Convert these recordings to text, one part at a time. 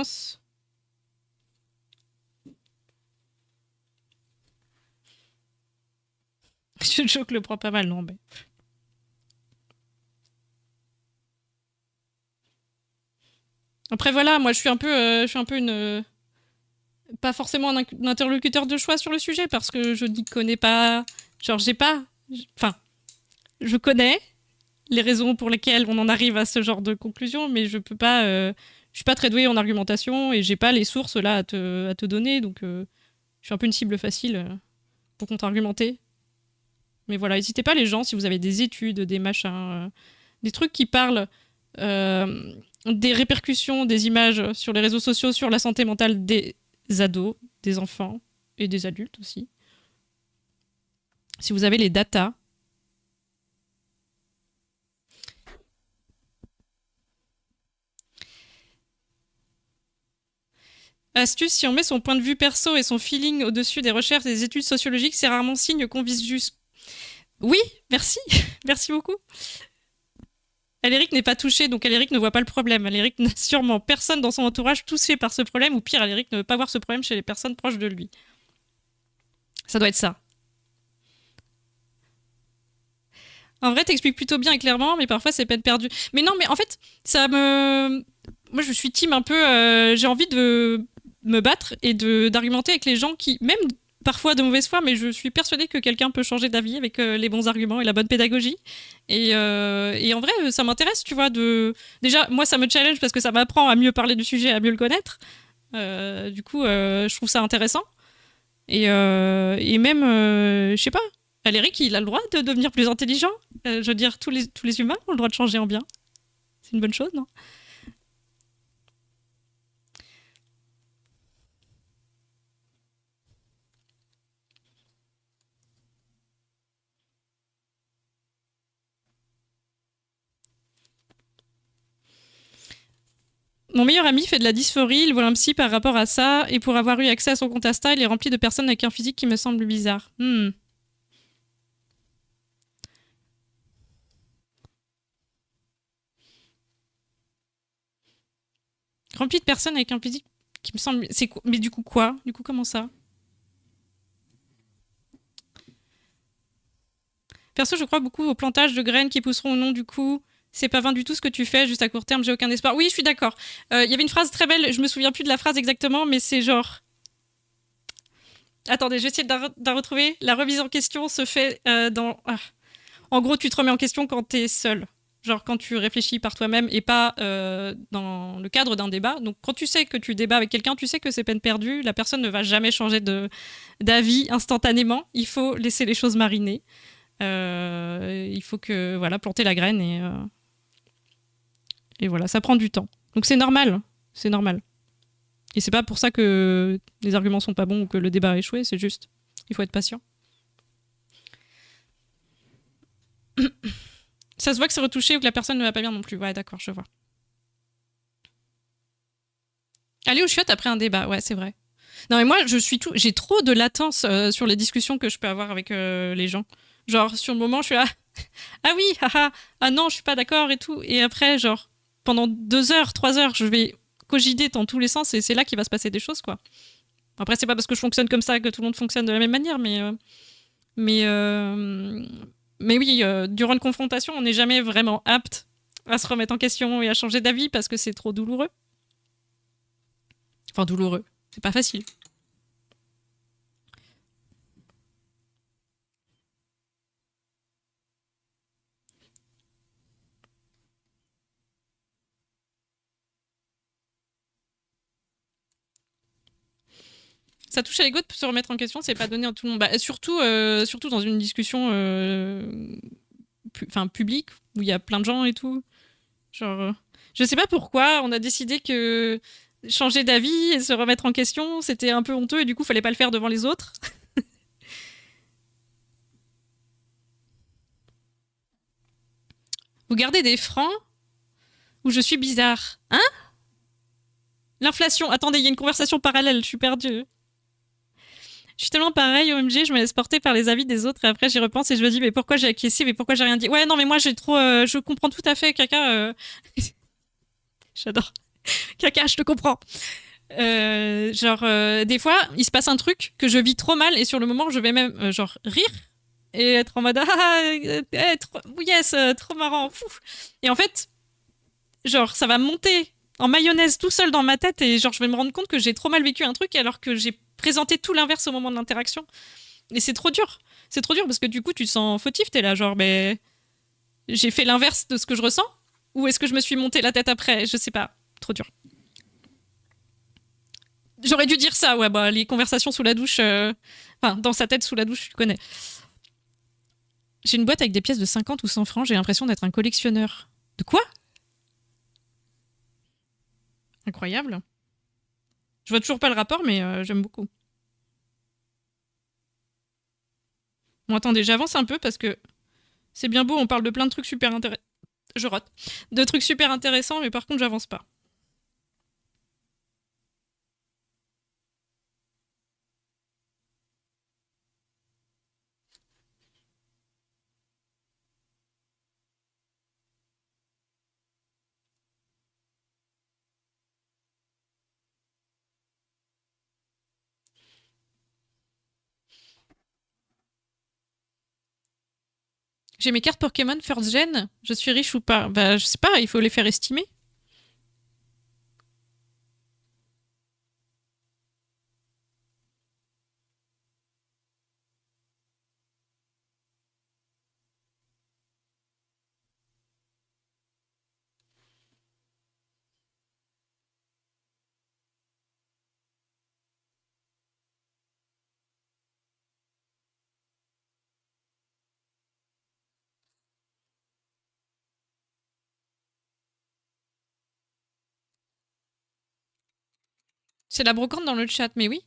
pense. Joke le prend pas mal, non, mais... Après, voilà, moi, je suis un peu une... pas forcément un interlocuteur de choix sur le sujet, parce que je n'y connais pas... Genre, j'ai pas... Enfin, je connais les raisons pour lesquelles on en arrive à ce genre de conclusion, mais je peux pas... je suis pas très douée en argumentation, et j'ai pas les sources, là, à te donner, donc... je suis un peu une cible facile pour contre-argumenter. Mais voilà, n'hésitez pas les gens, si vous avez des études, des machins, des trucs qui parlent des répercussions des images sur les réseaux sociaux, sur la santé mentale des ados, des enfants et des adultes aussi. Si vous avez les datas. Astuce, si on met son point de vue perso et son feeling au-dessus des recherches et des études sociologiques, c'est rarement signe qu'on vise juste. Oui, merci. Merci beaucoup. Aléric n'est pas touché, donc Aléric ne voit pas le problème. Aléric n'a sûrement personne dans son entourage touché par ce problème, ou pire, Aléric ne veut pas voir ce problème chez les personnes proches de lui. Ça doit être ça. En vrai, t'expliques plutôt bien et clairement, mais parfois c'est peine perdue. Mais non, mais en fait, ça me... Moi, je suis team un peu... j'ai envie de me battre et d'argumenter avec les gens qui, même parfois de mauvaise foi, mais je suis persuadée que quelqu'un peut changer d'avis avec les bons arguments et la bonne pédagogie. Et en vrai, ça m'intéresse, tu vois, de... Déjà, moi, ça me challenge parce que ça m'apprend à mieux parler du sujet, à mieux le connaître. Du coup, je trouve ça intéressant. Et même, je sais pas, Aléric, il a le droit de devenir plus intelligent. Je veux dire, tous les humains ont le droit de changer en bien. C'est une bonne chose, non? Mon meilleur ami fait de la dysphorie, il voit un psy par rapport à ça, et pour avoir eu accès à son compte Insta, il est rempli de personnes avec un physique qui me semble bizarre. Rempli de personnes avec un physique qui me semble... Mais du coup, quoi? Du coup, comment ça? Perso, je crois beaucoup au plantage de graines qui pousseront au nom du coup. C'est pas vain du tout ce que tu fais, juste à court terme, j'ai aucun espoir. Oui, je suis d'accord. Il y avait une phrase très belle, je me souviens plus de la phrase exactement, mais c'est genre... Attendez, je vais essayer de la retrouver. La remise en question se fait dans... Ah. En gros, tu te remets en question quand t'es seul. Genre quand tu réfléchis par toi-même et pas dans le cadre d'un débat. Donc quand tu sais que tu débats avec quelqu'un, tu sais que c'est peine perdue. La personne ne va jamais changer d'avis instantanément. Il faut laisser les choses mariner. Il faut que voilà, planter la graine et voilà, ça prend du temps. Donc c'est normal, c'est normal. Et c'est pas pour ça que les arguments sont pas bons ou que le débat a échoué, c'est juste, il faut être patient. Ça se voit que c'est retouché ou que la personne ne va pas bien non plus. Ouais, d'accord, je vois. Aller aux chiottes après un débat, ouais, c'est vrai. Non, mais moi, j'ai trop de latence sur les discussions que je peux avoir avec les gens. Genre, sur le moment, je suis là, ah oui, haha, ah non, je suis pas d'accord et tout. Et après, genre, pendant 2 heures, 3 heures, je vais cogiter dans tous les sens et c'est là qu'il va se passer des choses, quoi. Après, c'est pas parce que je fonctionne comme ça que tout le monde fonctionne de la même manière, mais, euh, mais oui, durant une confrontation, on n'est jamais vraiment apte à se remettre en question et à changer d'avis parce que c'est trop douloureux. Enfin, douloureux, c'est pas facile. Ça touche à l'ego de se remettre en question, c'est pas donné à tout le monde. Bah, surtout dans une discussion publique où il y a plein de gens et tout. Genre, je sais pas pourquoi on a décidé que changer d'avis et se remettre en question, c'était un peu honteux et du coup, fallait pas le faire devant les autres. Vous gardez des francs où je suis bizarre. Hein? L'inflation. Attendez, il y a une conversation parallèle, je suis perdue. Je suis tellement pareil, OMG, je me laisse porter par les avis des autres et après j'y repense et je me dis mais pourquoi j'ai acquiescé, mais pourquoi j'ai rien dit. Ouais, non, mais moi j'ai trop... je comprends tout à fait, caca. J'adore. Caca, je te comprends. Des fois, il se passe un truc que je vis trop mal et sur le moment, je vais même rire et être en mode yes, trop marrant, fou. Et en fait, ça va monter en mayonnaise tout seul dans ma tête et je vais me rendre compte que j'ai trop mal vécu un truc alors que j'ai présenté tout l'inverse au moment de l'interaction. Et c'est trop dur. C'est trop dur parce que du coup, tu te sens fautif, t'es là, mais j'ai fait l'inverse de ce que je ressens ou est-ce que je me suis monté la tête après? Je sais pas. Trop dur. J'aurais dû dire ça, ouais, les conversations sous la douche, enfin, dans sa tête sous la douche, tu connais. J'ai une boîte avec des pièces de 50 ou 100 francs, j'ai l'impression d'être un collectionneur. De quoi? Incroyable. Je vois toujours pas le rapport, mais j'aime beaucoup. Bon, attendez, j'avance un peu parce que c'est bien beau, on parle de plein de trucs super intéressants. Je rote. De trucs super intéressants, mais par contre, j'avance pas. J'ai mes cartes Pokémon First Gen. Je suis riche ou pas? Bah, je sais pas, il faut les faire estimer. C'est la brocante dans le chat, mais oui.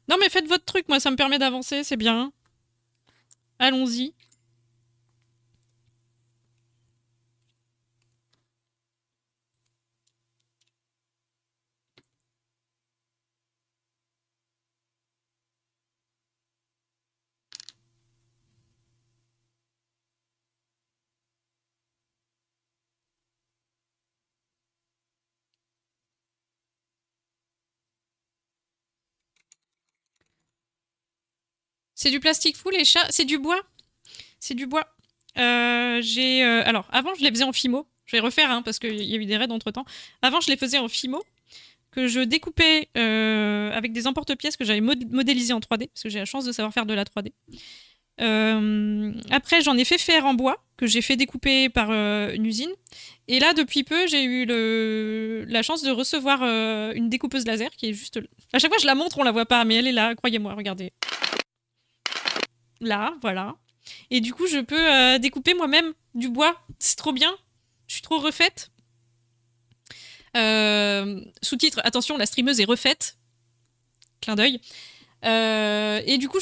Non, mais faites votre truc, moi, ça me permet d'avancer, c'est bien. Allons-y. C'est du plastique fou, les chats? C'est du bois? C'est du bois. Alors, avant, je les faisais en fimo. Je vais refaire, hein, parce qu'il y a eu des raids entre-temps. Avant, je les faisais en fimo, que je découpais avec des emporte-pièces que j'avais modélisés en 3D, parce que j'ai la chance de savoir faire de la 3D. Après, j'en ai fait faire en bois, que j'ai fait découper par une usine. Et là, depuis peu, j'ai eu la chance de recevoir une découpeuse laser qui est juste... À chaque fois, je la montre, on la voit pas, mais elle est là, croyez-moi, regardez. Là, voilà. Et du coup, je peux découper moi-même du bois. C'est trop bien. Je suis trop refaite. Sous-titre, attention, la streameuse est refaite. Clin d'œil. Et du coup,